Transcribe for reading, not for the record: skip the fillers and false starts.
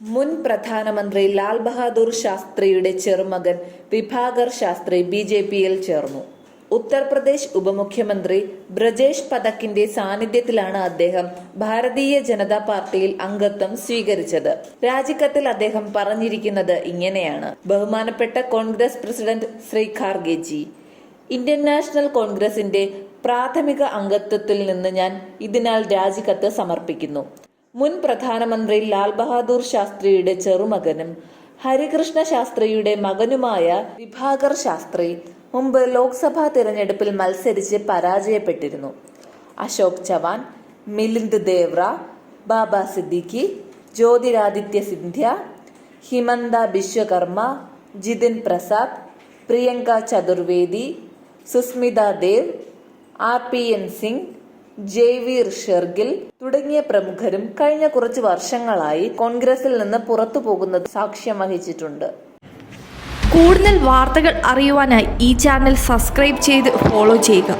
മുൻ പ്രധാനമന്ത്രി ലാൽ ബഹാദൂർ ശാസ്ത്രിയുടെ ചെറുമകൻ വിഭാകർ ശാസ്ത്രി ബിജെപിയിൽ ചേർന്നു. ഉത്തർപ്രദേശ് ഉപമുഖ്യമന്ത്രി ബ്രജേഷ് പഥക്കിന്റെ സാന്നിധ്യത്തിലാണ് അദ്ദേഹം ഭാരതീയ ജനതാ പാർട്ടിയിൽ അംഗത്വം സ്വീകരിച്ചത്. രാജിക്കത്തിൽ അദ്ദേഹം പറഞ്ഞിരിക്കുന്നത് ഇങ്ങനെയാണ്: ബഹുമാനപ്പെട്ട Congress president Shri Khargeji, Indian National കോൺഗ്രസിന്റെ പ്രാഥമിക അംഗത്വത്തിൽ നിന്ന് ഞാൻ ഇതിനാൽ രാജിക്കത്ത് സമർപ്പിക്കുന്നു. മുൻ പ്രധാനമന്ത്രി ലാൽ ബഹാദൂർ ശാസ്ത്രിയുടെ ചെറുമകനും ഹരികൃഷ്ണ ശാസ്ത്രിയുടെ മകനുമായ വിഭാകർ ശാസ്ത്രി മുമ്പ് ലോക്സഭാ തിരഞ്ഞെടുപ്പിൽ മത്സരിച്ച് പരാജയപ്പെട്ടിരുന്നു. അശോക് ചവാൻ, മിലിന്ദ് ദേവ്ര, ബാബ സിദ്ദിഖി, ജ്യോതിരാദിത്യ സിന്ധ്യ, ഹിമന്ത ബിശ്വകർമ്മ, ജിതിൻ പ്രസാദ്, പ്രിയങ്ക ചതുർവേദി, സുസ്മിത ദേവ്, RPN സിംഗ്, ജയ്വീർ ഷെർഗിൽ തുടങ്ങിയ പ്രമുഖരും കഴിഞ്ഞ കുറച്ച് വർഷങ്ങളായി കോൺഗ്രസിൽ നിന്ന് പുറത്തു പോകുന്നത് സാക്ഷ്യം വഹിച്ചിട്ടുണ്ട്. കൂടുതൽ വാർത്തകൾ അറിയുവാനായി ഈ ചാനൽ സബ്സ്ക്രൈബ് ചെയ്ത് ഫോളോ ചെയ്യുക.